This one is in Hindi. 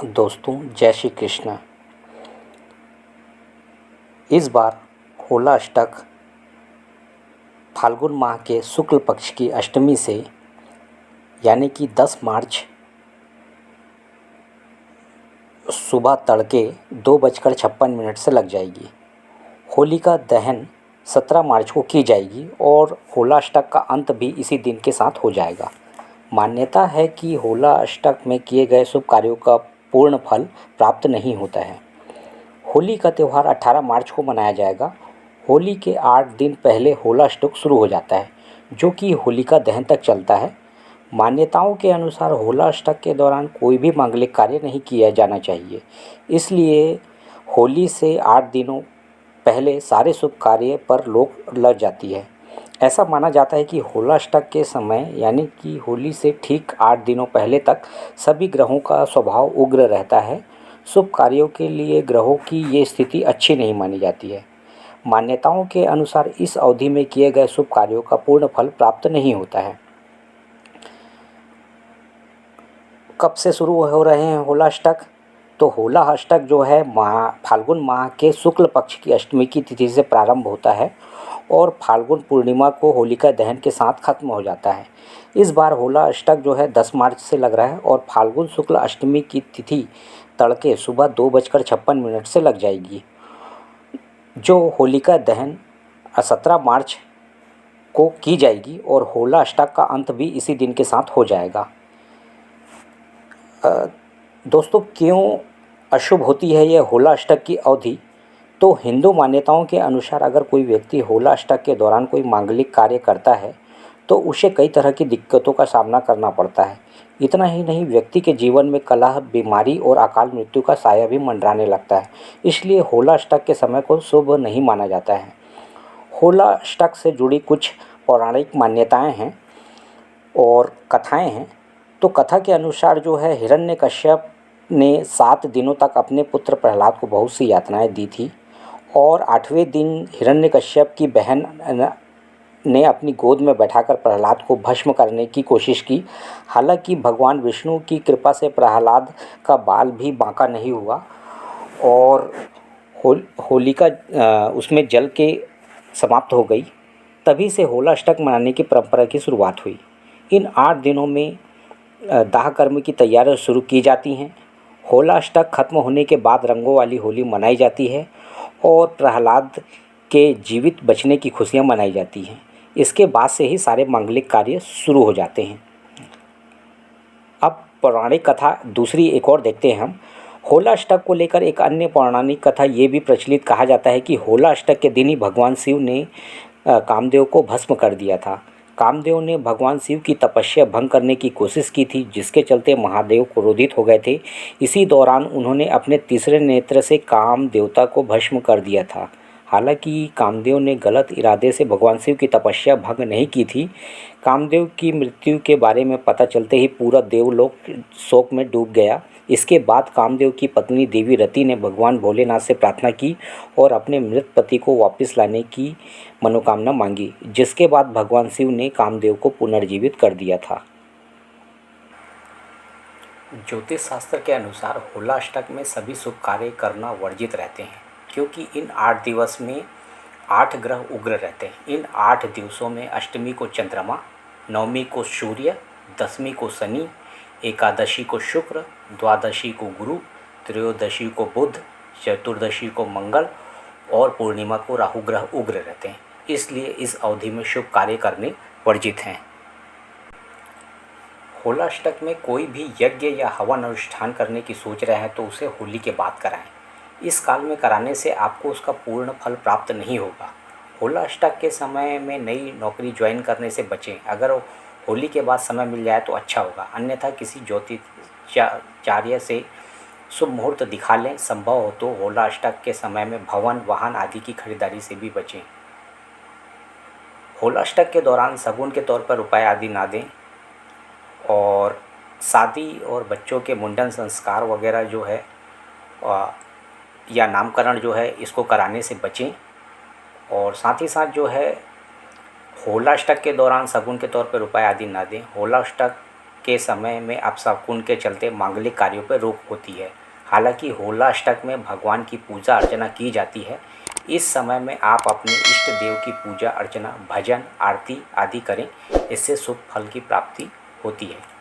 दोस्तों, जय श्री कृष्ण। इस बार होला अष्टक फाल्गुन माह के शुक्ल पक्ष की अष्टमी से यानी कि 10 मार्च सुबह तड़के 2:56 से लग जाएगी। होलिका दहन 17 मार्च को की जाएगी और होला अष्टक का अंत भी इसी दिन के साथ हो जाएगा। मान्यता है कि होला अष्टक में किए गए शुभ कार्यों का पूर्ण फल प्राप्त नहीं होता है। होली का त्यौहार 18 मार्च को मनाया जाएगा। होली के 8 दिन पहले होला अष्टक शुरू हो जाता है, जो कि होलिका दहन तक चलता है। मान्यताओं के अनुसार होला अष्टक के दौरान कोई भी मांगलिक कार्य नहीं किया जाना चाहिए, इसलिए होली से 8 दिनों पहले सारे शुभ कार्य पर रोक लग जाती है। ऐसा माना जाता है कि होला अष्टक के समय यानी कि होली से ठीक 8 दिनों पहले तक सभी ग्रहों का स्वभाव उग्र रहता है। शुभ कार्यों के लिए ग्रहों की ये स्थिति अच्छी नहीं मानी जाती है। मान्यताओं के अनुसार इस अवधि में किए गए शुभ कार्यों का पूर्ण फल प्राप्त नहीं होता है। कब से शुरू हो रहे हैं होला अष्टक? तो होला अष्टक जो है फाल्गुन माह के शुक्ल पक्ष की अष्टमी की तिथि से प्रारंभ होता है और फाल्गुन पूर्णिमा को होलिका दहन के साथ खत्म हो जाता है। इस बार होला अष्टक जो है 10 मार्च से लग रहा है और फाल्गुन शुक्ल अष्टमी की तिथि तड़के सुबह 2:56 से लग जाएगी। जो होलिका दहन 17 मार्च को की जाएगी और होला अष्टक का अंत भी इसी दिन के साथ हो जाएगा। दोस्तों, क्यों अशुभ होती है यह होला अष्टक की अवधि? तो हिंदू मान्यताओं के अनुसार अगर कोई व्यक्ति होला अष्टक के दौरान कोई मांगलिक कार्य करता है तो उसे कई तरह की दिक्कतों का सामना करना पड़ता है। इतना ही नहीं, व्यक्ति के जीवन में कलह, बीमारी और अकाल मृत्यु का साया भी मंडराने लगता है। इसलिए होला अष्टक के समय को शुभ नहीं माना जाता है। होला अष्टक से जुड़ी कुछ पौराणिक मान्यताएं हैं और कथाएं हैं। तो कथा के अनुसार जो है, हिरण्यकश्यप ने 7 दिनों तक अपने पुत्र प्रहलाद को बहुत सी यातनाएं दी थी और 8वें दिन हिरण्यकश्यप की बहन ने अपनी गोद में बैठाकर प्रहलाद को भस्म करने की कोशिश की। हालांकि भगवान विष्णु की कृपा से प्रहलाद का बाल भी बांका नहीं हुआ और होलिका उसमें जल के समाप्त हो गई। तभी से होला अष्टक मनाने की परंपरा की शुरुआत हुई। इन 8 दिनों में दाह कर्म की तैयारियां शुरू की जाती हैं। होला अष्टक खत्म होने के बाद रंगों वाली होली मनाई जाती है और प्रहलाद के जीवित बचने की खुशियां मनाई जाती हैं। इसके बाद से ही सारे मांगलिक कार्य शुरू हो जाते हैं। अब पौराणिक कथा दूसरी एक और देखते हैं हम। होला अष्टक को लेकर एक अन्य पौराणिक कथा ये भी प्रचलित कहा जाता है कि होला अष्टक के दिन ही भगवान शिव ने कामदेव को भस्म कर दिया था। कामदेव ने भगवान शिव की तपस्या भंग करने की कोशिश की थी, जिसके चलते महादेव क्रोधित हो गए थे। इसी दौरान उन्होंने अपने तीसरे नेत्र से काम देवता को भस्म कर दिया था। हालांकि कामदेव ने गलत इरादे से भगवान शिव की तपस्या भंग नहीं की थी। कामदेव की मृत्यु के बारे में पता चलते ही पूरा देवलोक शोक में डूब गया। इसके बाद कामदेव की पत्नी देवी रति ने भगवान भोलेनाथ से प्रार्थना की और अपने मृत पति को वापस लाने की मनोकामना मांगी, जिसके बाद भगवान शिव ने कामदेव को पुनर्जीवित कर दिया था। ज्योतिष शास्त्र के अनुसार होला अष्टक में सभी शुभ कार्य करना वर्जित रहते हैं, क्योंकि इन 8 दिवस में 8 ग्रह उग्र रहते हैं। इन 8 दिवसों में अष्टमी को चंद्रमा, नवमी को सूर्य, दशमी को शनि, एकादशी को शुक्र, द्वादशी को गुरु, त्रयोदशी को बुध, चतुर्दशी को मंगल और पूर्णिमा को राहु ग्रह उग्र रहते हैं। इसलिए इस अवधि में शुभ कार्य करने वर्जित हैं। होला अष्टक में कोई भी यज्ञ या हवन अनुष्ठान करने की सोच रहे हैं तो उसे होली के बाद कराएं। इस काल में कराने से आपको उसका पूर्ण फल प्राप्त नहीं होगा। होला अष्टक के समय में नई नौकरी ज्वाइन करने से बचें। अगर होली के बाद समय मिल जाए तो अच्छा होगा, अन्यथा किसी ज्योतिषाचार्य से शुभ मुहूर्त दिखा लें। संभव हो तो होला अष्टक के समय में भवन, वाहन आदि की खरीदारी से भी बचें। होला अष्टक के दौरान शगुन के तौर पर रुपए आदि ना दें और शादी और बच्चों के मुंडन संस्कार वगैरह जो है या नामकरण जो है इसको कराने से बचें। और साथ ही साथ जो है होला अष्टक के दौरान शगुन के तौर पर रुपए आदि ना दें। होला अष्टक के समय में अपशकुन के चलते मांगलिक कार्यों पर रोक होती है। हालांकि होला अष्टक में भगवान की पूजा अर्चना की जाती है। इस समय में आप अपने इष्ट देव की पूजा अर्चना, भजन, आरती आदि करें। इससे शुभ फल की प्राप्ति होती है।